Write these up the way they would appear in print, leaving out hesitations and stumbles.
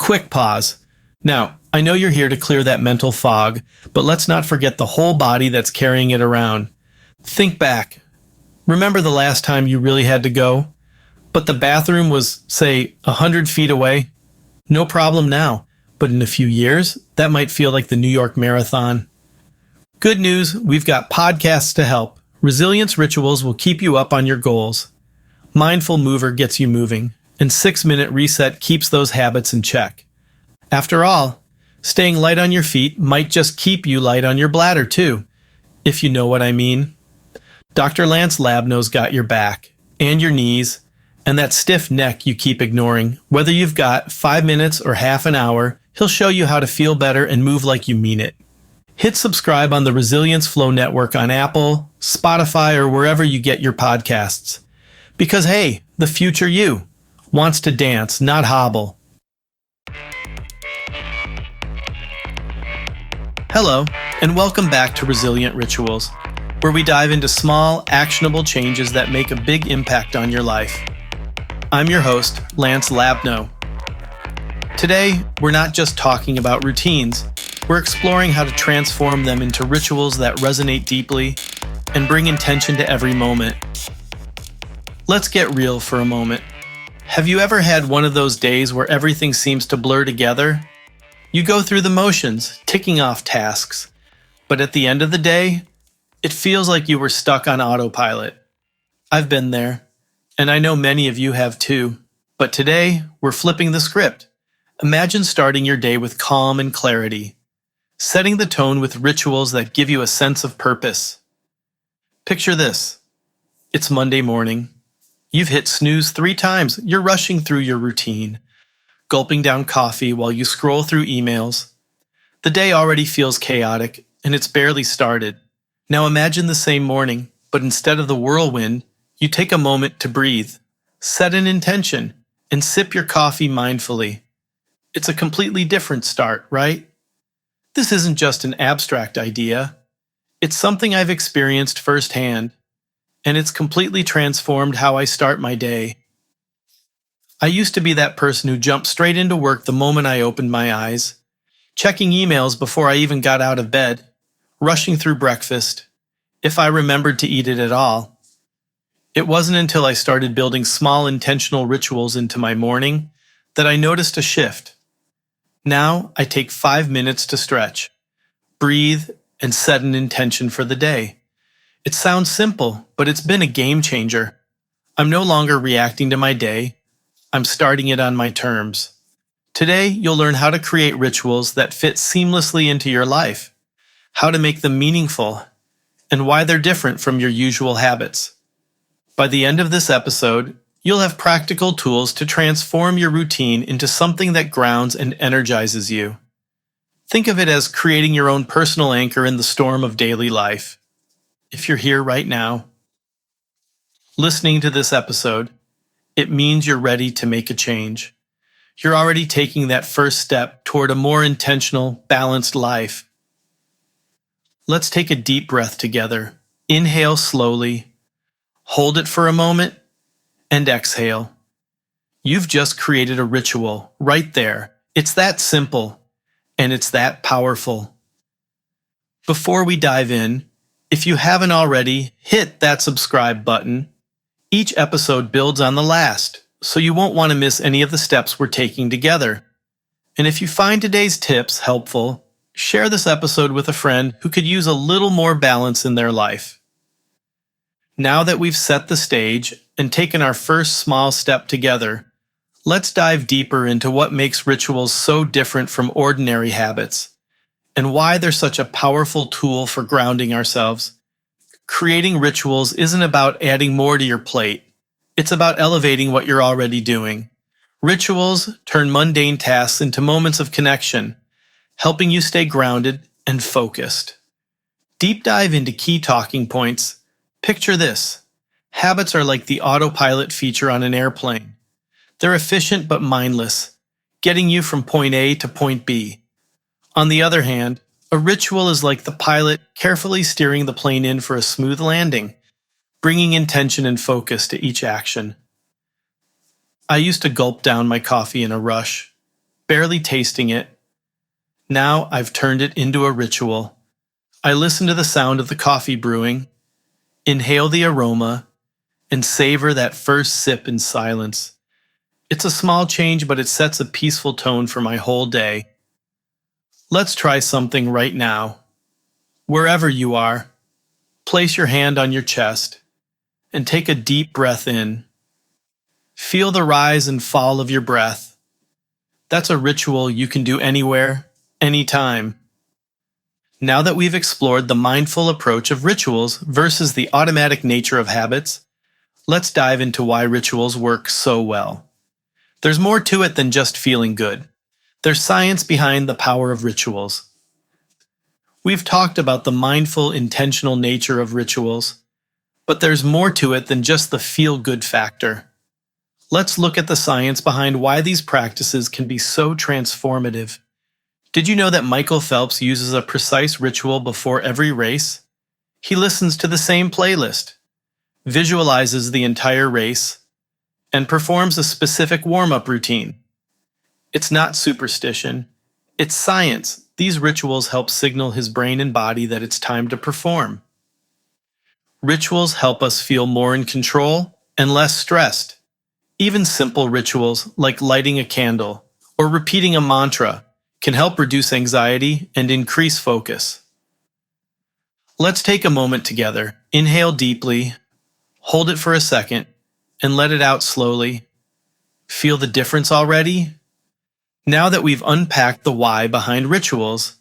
Quick pause. Now, I know you're here to clear that mental fog, but let's not forget the whole body that's carrying it around. Think back. Remember the last time you really had to go? But the bathroom was, say, 100 feet away? No problem now, but in a few years, that might feel like the New York Marathon. Good news, we've got podcasts to help. Resilience Rituals will keep you up on your goals. Mindful Mover gets you moving, and 6-Minute Reset keeps those habits in check. After all, staying light on your feet might just keep you light on your bladder too, if you know what I mean. Dr. Lance Labno's got your back, and your knees, and that stiff neck you keep ignoring. Whether you've got 5 minutes or half an hour, he'll show you how to feel better and move like you mean it. Hit subscribe on the Resilience Flow Network on Apple, Spotify, or wherever you get your podcasts. Because hey, the future you wants to dance, not hobble. Hello, and welcome back to Resilient Rituals, where we dive into small, actionable changes that make a big impact on your life. I'm your host, Lance Labno. Today, we're not just talking about routines. We're exploring how to transform them into rituals that resonate deeply and bring intention to every moment. Let's get real for a moment. Have you ever had one of those days where everything seems to blur together? You go through the motions, ticking off tasks, but at the end of the day, it feels like you were stuck on autopilot. I've been there, and I know many of you have too. But today, we're flipping the script. Imagine starting your day with calm and clarity, setting the tone with rituals that give you a sense of purpose. Picture this. It's Monday morning. You've hit snooze 3 times. You're rushing through your routine, gulping down coffee while you scroll through emails. The day already feels chaotic, and it's barely started. Now imagine the same morning, but instead of the whirlwind, you take a moment to breathe, set an intention, and sip your coffee mindfully. It's a completely different start, right? This isn't just an abstract idea. It's something I've experienced firsthand, and it's completely transformed how I start my day. I used to be that person who jumped straight into work the moment I opened my eyes, checking emails before I even got out of bed, rushing through breakfast, if I remembered to eat it at all. It wasn't until I started building small intentional rituals into my morning that I noticed a shift. Now I take 5 minutes to stretch, breathe, and set an intention for the day. It sounds simple, but it's been a game changer. I'm no longer reacting to my day. I'm starting it on my terms. Today, you'll learn how to create rituals that fit seamlessly into your life, how to make them meaningful, and why they're different from your usual habits. By the end of this episode, you'll have practical tools to transform your routine into something that grounds and energizes you. Think of it as creating your own personal anchor in the storm of daily life. If you're here right now, listening to this episode, it means you're ready to make a change. You're already taking that first step toward a more intentional, balanced life. Let's take a deep breath together. Inhale slowly, hold it for a moment, and exhale. You've just created a ritual right there. It's that simple, and it's that powerful. Before we dive in, if you haven't already, hit that subscribe button. Each episode builds on the last, so you won't want to miss any of the steps we're taking together. And if you find today's tips helpful, share this episode with a friend who could use a little more balance in their life. Now that we've set the stage and taken our first small step together, let's dive deeper into what makes rituals so different from ordinary habits, and why they're such a powerful tool for grounding ourselves. Creating rituals isn't about adding more to your plate. It's about elevating what you're already doing. Rituals turn mundane tasks into moments of connection, helping you stay grounded and focused. Deep dive into key talking points. Picture this. Habits are like the autopilot feature on an airplane. They're efficient but mindless, getting you from point A to point B. On the other hand, a ritual is like the pilot carefully steering the plane in for a smooth landing, bringing intention and focus to each action. I used to gulp down my coffee in a rush, barely tasting it. Now I've turned it into a ritual. I listen to the sound of the coffee brewing, inhale the aroma, and savor that first sip in silence. It's a small change, but it sets a peaceful tone for my whole day. Let's try something right now. Wherever you are, place your hand on your chest and take a deep breath in. Feel the rise and fall of your breath. That's a ritual you can do anywhere, anytime. Now that we've explored the mindful approach of rituals versus the automatic nature of habits, let's dive into why rituals work so well. There's more to it than just feeling good. There's science behind the power of rituals. We've talked about the mindful, intentional nature of rituals, but there's more to it than just the feel-good factor. Let's look at the science behind why these practices can be so transformative. Did you know that Michael Phelps uses a precise ritual before every race? He listens to the same playlist, visualizes the entire race, and performs a specific warm-up routine. It's not superstition, it's science. These rituals help signal his brain and body that it's time to perform. Rituals help us feel more in control and less stressed. Even simple rituals like lighting a candle or repeating a mantra can help reduce anxiety and increase focus. Let's take a moment together. Inhale deeply, hold it for a second, and let it out slowly. Feel the difference already? Now that we've unpacked the why behind rituals,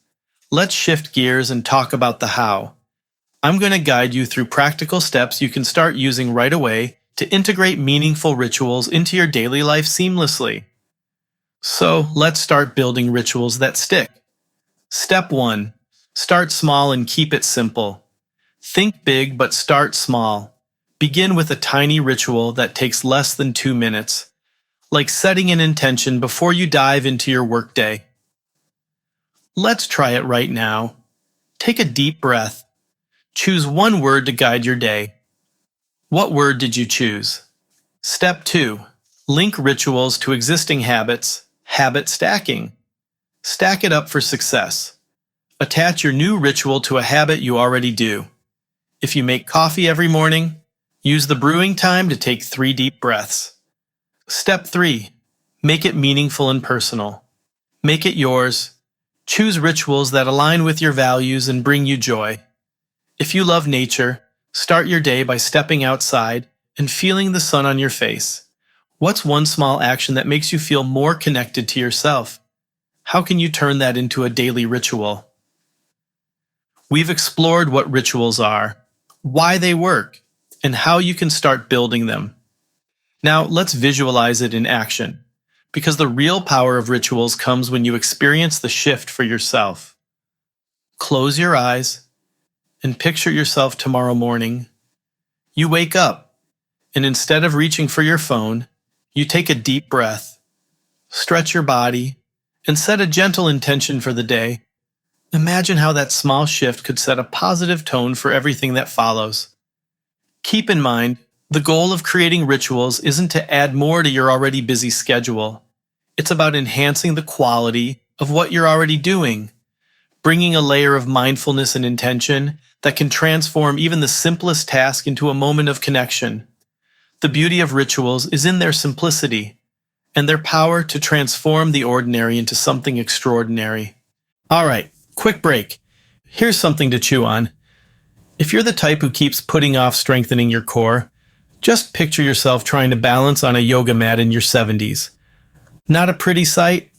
let's shift gears and talk about the how. I'm going to guide you through practical steps you can start using right away to integrate meaningful rituals into your daily life seamlessly. So, let's start building rituals that stick. Step 1. Start small and keep it simple. Think big, but start small. Begin with a tiny ritual that takes less than 2 minutes, like setting an intention before you dive into your workday. Let's try it right now. Take a deep breath. Choose one word to guide your day. What word did you choose? Step 2. Link rituals to existing habits. Habit stacking. Stack it up for success. Attach your new ritual to a habit you already do. If you make coffee every morning, use the brewing time to take 3 deep breaths. Step 3. Make it meaningful and personal. Make it yours. Choose rituals that align with your values and bring you joy. If you love nature, start your day by stepping outside and feeling the sun on your face. What's one small action that makes you feel more connected to yourself? How can you turn that into a daily ritual? We've explored what rituals are, why they work, and how you can start building them. Now let's visualize it in action, because the real power of rituals comes when you experience the shift for yourself. Close your eyes and picture yourself tomorrow morning. You wake up, and instead of reaching for your phone, you take a deep breath, stretch your body, and set a gentle intention for the day. Imagine how that small shift could set a positive tone for everything that follows. Keep in mind, the goal of creating rituals isn't to add more to your already busy schedule. It's about enhancing the quality of what you're already doing, bringing a layer of mindfulness and intention that can transform even the simplest task into a moment of connection. The beauty of rituals is in their simplicity and their power to transform the ordinary into something extraordinary. All right, quick break. Here's something to chew on. If you're the type who keeps putting off strengthening your core, just picture yourself trying to balance on a yoga mat in your 70s. Not a pretty sight?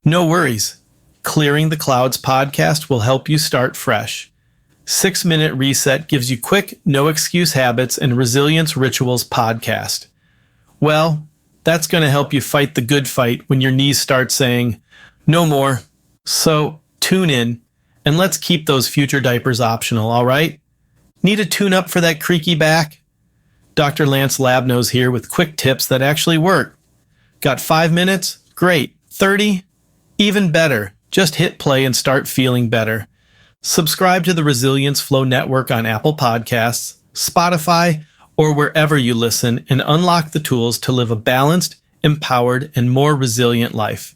No worries. Clearing the Clouds podcast will help you start fresh. 6-Minute Reset gives you quick, no-excuse habits and resilience rituals podcast. Well, that's going to help you fight the good fight when your knees start saying, no more. So, tune in, and let's keep those future diapers optional, all right? Need a tune-up for that creaky back? Dr. Lance Labno's here with quick tips that actually work. Got 5 minutes? Great. 30? Even better. Just hit play and start feeling better. Subscribe to the Resilience Flow Network on Apple Podcasts, Spotify, or wherever you listen and unlock the tools to live a balanced, empowered, and more resilient life.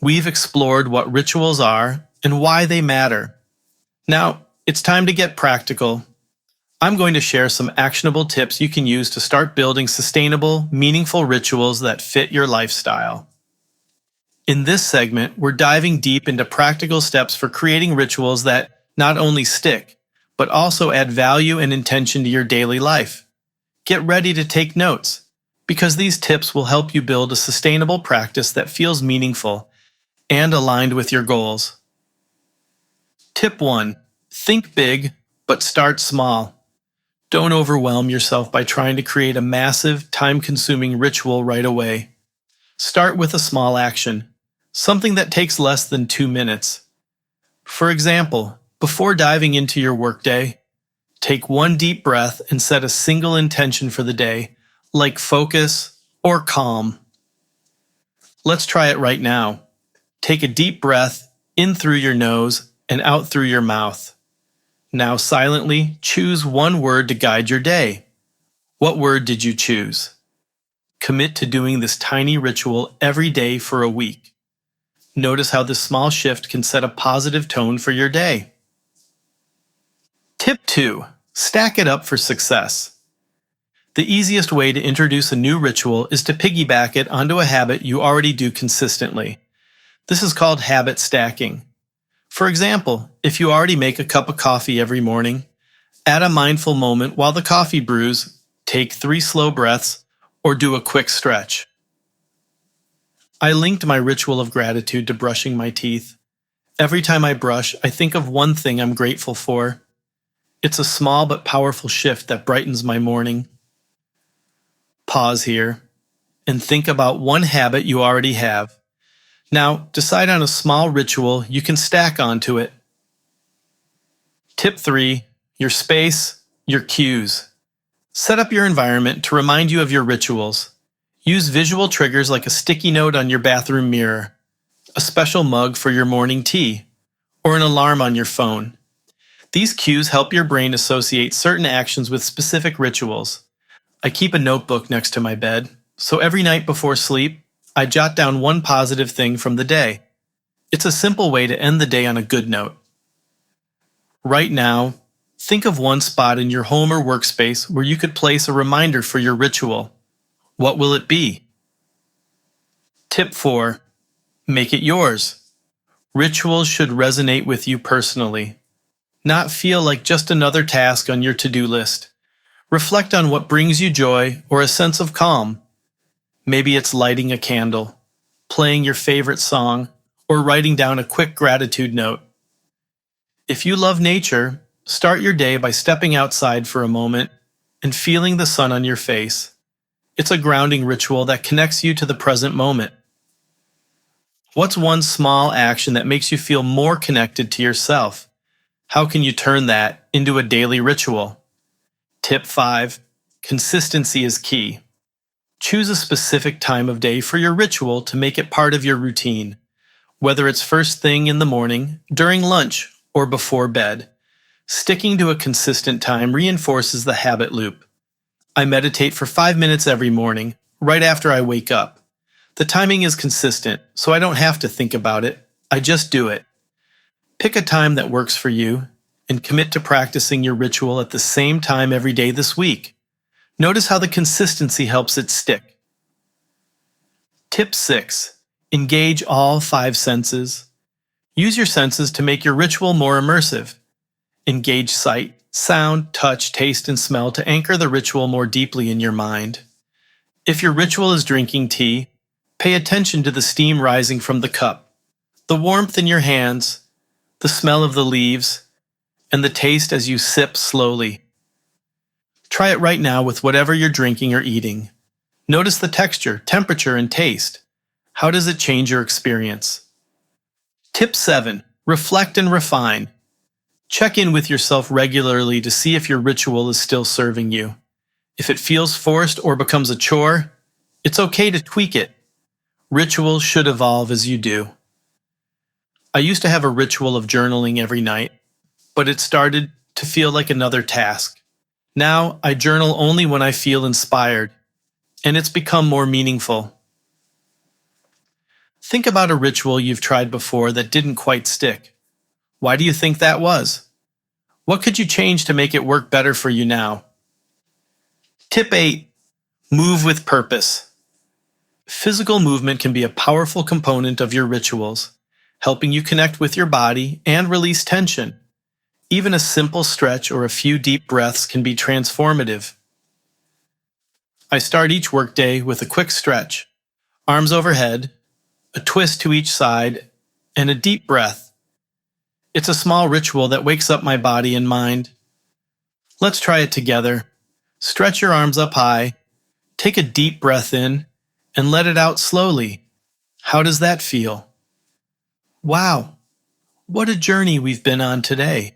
We've explored what rituals are and why they matter. Now, it's time to get practical. I'm going to share some actionable tips you can use to start building sustainable, meaningful rituals that fit your lifestyle. In this segment, we're diving deep into practical steps for creating rituals that not only stick, but also add value and intention to your daily life. Get ready to take notes, because these tips will help you build a sustainable practice that feels meaningful and aligned with your goals. Tip 1. Think big, but start small. Don't overwhelm yourself by trying to create a massive, time-consuming ritual right away. Start with a small action, something that takes less than 2 minutes. For example, before diving into your workday, take one deep breath and set a single intention for the day, like focus or calm. Let's try it right now. Take a deep breath in through your nose and out through your mouth. Now silently choose one word to guide your day. What word did you choose? Commit to doing this tiny ritual every day for a week. Notice how this small shift can set a positive tone for your day. Tip 2. Stack it up for success. The easiest way to introduce a new ritual is to piggyback it onto a habit you already do consistently. This is called habit stacking. For example, if you already make a cup of coffee every morning, add a mindful moment while the coffee brews, take 3 slow breaths, or do a quick stretch. I linked my ritual of gratitude to brushing my teeth. Every time I brush, I think of one thing I'm grateful for. It's a small but powerful shift that brightens my morning. Pause here and think about one habit you already have. Now, decide on a small ritual you can stack onto it. Tip 3. Your space, your cues. Set up your environment to remind you of your rituals. Use visual triggers like a sticky note on your bathroom mirror, a special mug for your morning tea, or an alarm on your phone. These cues help your brain associate certain actions with specific rituals. I keep a notebook next to my bed, so every night before sleep, I jot down one positive thing from the day. It's a simple way to end the day on a good note. Right now, think of one spot in your home or workspace where you could place a reminder for your ritual. What will it be? Tip 4. Make it yours. Rituals should resonate with you personally, not feel like just another task on your to-do list. Reflect on what brings you joy or a sense of calm. Maybe it's lighting a candle, playing your favorite song, or writing down a quick gratitude note. If you love nature, start your day by stepping outside for a moment and feeling the sun on your face. It's a grounding ritual that connects you to the present moment. What's one small action that makes you feel more connected to yourself? How can you turn that into a daily ritual? Tip 5. Consistency is key. Choose a specific time of day for your ritual to make it part of your routine, whether it's first thing in the morning, during lunch, or before bed. Sticking to a consistent time reinforces the habit loop. I meditate for 5 minutes every morning, right after I wake up. The timing is consistent, so I don't have to think about it. I just do it. Pick a time that works for you, and commit to practicing your ritual at the same time every day this week. Notice how the consistency helps it stick. Tip 6. Engage all 5 senses. Use your senses to make your ritual more immersive. Engage sight, sound, touch, taste, and smell to anchor the ritual more deeply in your mind. If your ritual is drinking tea, pay attention to the steam rising from the cup, the warmth in your hands, the smell of the leaves, and the taste as you sip slowly. Try it right now with whatever you're drinking or eating. Notice the texture, temperature, and taste. How does it change your experience? Tip 7. Reflect and refine. Check in with yourself regularly to see if your ritual is still serving you. If it feels forced or becomes a chore, it's okay to tweak it. Rituals should evolve as you do. I used to have a ritual of journaling every night, but it started to feel like another task. Now, I journal only when I feel inspired, and it's become more meaningful. Think about a ritual you've tried before that didn't quite stick. Why do you think that was? What could you change to make it work better for you now? Tip 8. Move with purpose. Physical movement can be a powerful component of your rituals, helping you connect with your body and release tension. Even a simple stretch or a few deep breaths can be transformative. I start each workday with a quick stretch, arms overhead, a twist to each side, and a deep breath. It's a small ritual that wakes up my body and mind. Let's try it together. Stretch your arms up high, take a deep breath in, and let it out slowly. How does that feel? Wow, what a journey we've been on today.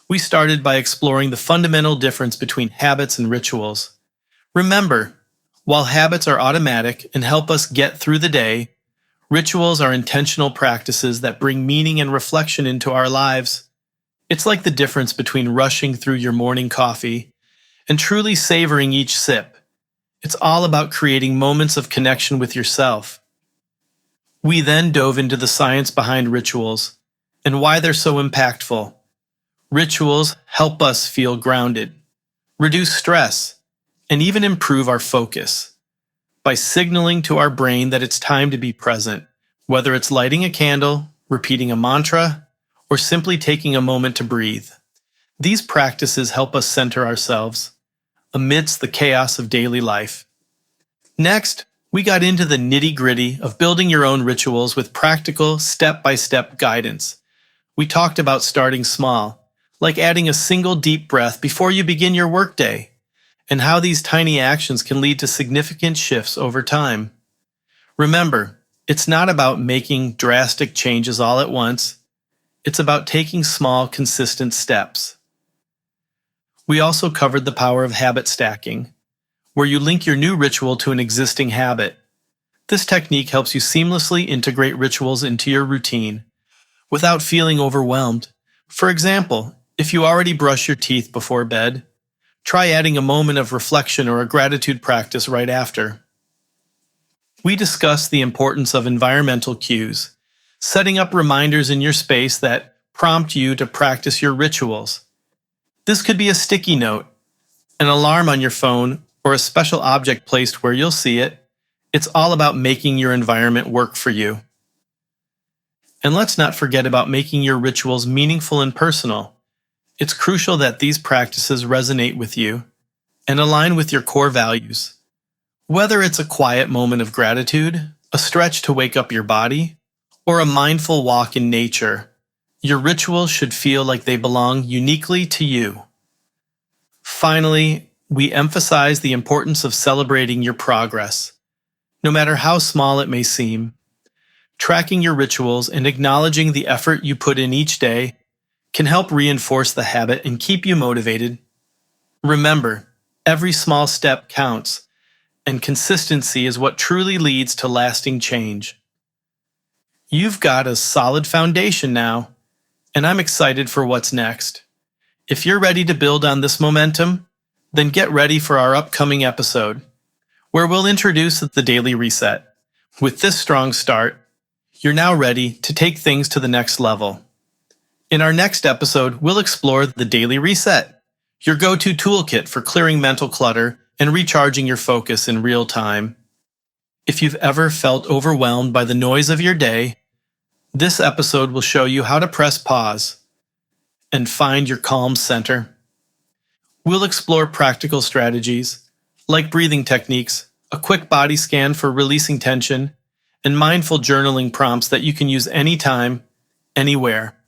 We started by exploring the fundamental difference between habits and rituals. Remember, while habits are automatic and help us get through the day, rituals are intentional practices that bring meaning and reflection into our lives. It's like the difference between rushing through your morning coffee and truly savoring each sip. It's all about creating moments of connection with yourself. We then dove into the science behind rituals and why they're so impactful. Rituals help us feel grounded, reduce stress, and even improve our focus by signaling to our brain that it's time to be present, whether it's lighting a candle, repeating a mantra, or simply taking a moment to breathe. These practices help us center ourselves amidst the chaos of daily life. Next, we got into the nitty-gritty of building your own rituals with practical, step-by-step guidance. We talked about starting small, like adding a single deep breath before you begin your workday, and how these tiny actions can lead to significant shifts over time. Remember, it's not about making drastic changes all at once. It's about taking small, consistent steps. We also covered the power of habit stacking, where you link your new ritual to an existing habit. This technique helps you seamlessly integrate rituals into your routine without feeling overwhelmed. For example, if you already brush your teeth before bed, try adding a moment of reflection or a gratitude practice right after. We discussed the importance of environmental cues, setting up reminders in your space that prompt you to practice your rituals. This could be a sticky note, an alarm on your phone, or a special object placed where you'll see it. It's all about making your environment work for you. And let's not forget about making your rituals meaningful and personal. It's crucial that these practices resonate with you and align with your core values. Whether it's a quiet moment of gratitude, a stretch to wake up your body, or a mindful walk in nature, your rituals should feel like they belong uniquely to you. Finally, we emphasize the importance of celebrating your progress. No matter how small it may seem, tracking your rituals and acknowledging the effort you put in each day can help reinforce the habit and keep you motivated. Remember, every small step counts, and consistency is what truly leads to lasting change. You've got a solid foundation now, and I'm excited for what's next. If you're ready to build on this momentum, then get ready for our upcoming episode, where we'll introduce the Daily Reset. With this strong start, you're now ready to take things to the next level. In our next episode, we'll explore the Daily Reset, your go-to toolkit for clearing mental clutter and recharging your focus in real time. If you've ever felt overwhelmed by the noise of your day, this episode will show you how to press pause and find your calm center. We'll explore practical strategies like breathing techniques, a quick body scan for releasing tension, and mindful journaling prompts that you can use anytime, anywhere.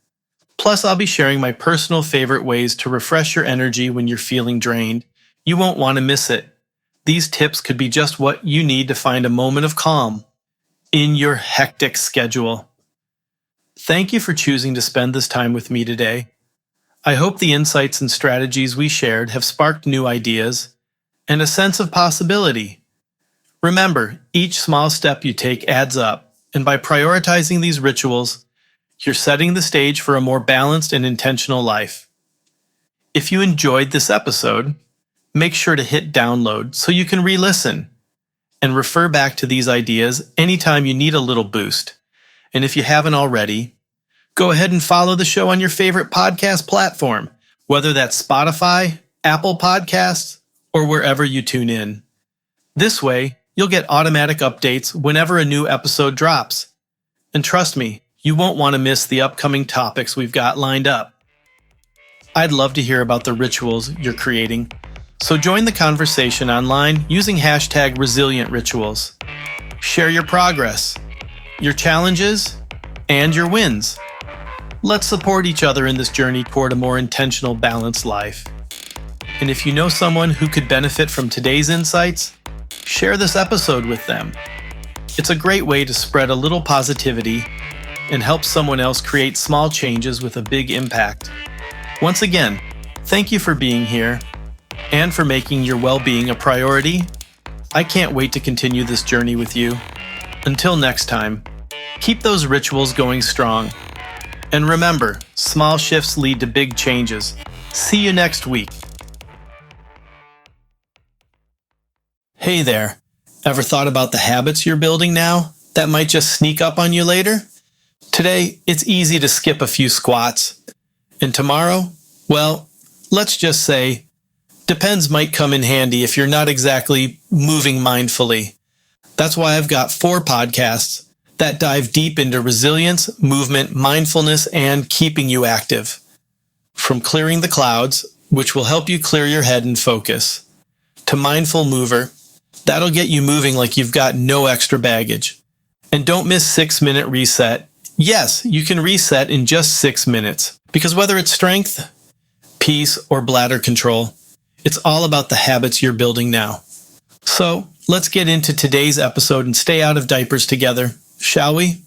Plus, I'll be sharing my personal favorite ways to refresh your energy when you're feeling drained. You won't want to miss it. These tips could be just what you need to find a moment of calm in your hectic schedule. Thank you for choosing to spend this time with me today. I hope the insights and strategies we shared have sparked new ideas and a sense of possibility. Remember, each small step you take adds up, and by prioritizing these rituals, you're setting the stage for a more balanced and intentional life. If you enjoyed this episode, make sure to hit download so you can re-listen. and refer back to these ideas anytime you need a little boost. And if you haven't already, go ahead and follow the show on your favorite podcast platform, whether that's Spotify, Apple Podcasts, or wherever you tune in. This way, you'll get automatic updates whenever a new episode drops. And trust me, you won't want to miss the upcoming topics we've got lined up. I'd love to hear about the rituals you're creating, so join the conversation online using hashtag #ResilientRituals. Share your progress, your challenges, and your wins. Let's support each other in this journey toward a more intentional, balanced life. And if you know someone who could benefit from today's insights, share this episode with them. It's a great way to spread a little positivity and help someone else create small changes with a big impact. Once again, thank you for being here and for making your well-being a priority. I can't wait to continue this journey with you. Until next time, keep those rituals going strong. And remember, small shifts lead to big changes. See you next week. Hey there. Ever thought about the habits you're building now that might just sneak up on you later? Today, it's easy to skip a few squats. And tomorrow, well, let's just say, depends might come in handy if you're not exactly moving mindfully. That's why I've got 4 podcasts that dive deep into resilience, movement, mindfulness, and keeping you active. From Clearing the Clouds, which will help you clear your head and focus, to Mindful Mover, that'll get you moving like you've got no extra baggage. And don't miss 6-Minute Reset. Yes, you can reset in just 6 minutes, because whether it's strength, peace, or bladder control, it's all about the habits you're building now. So let's get into today's episode and stay out of diapers together, shall we?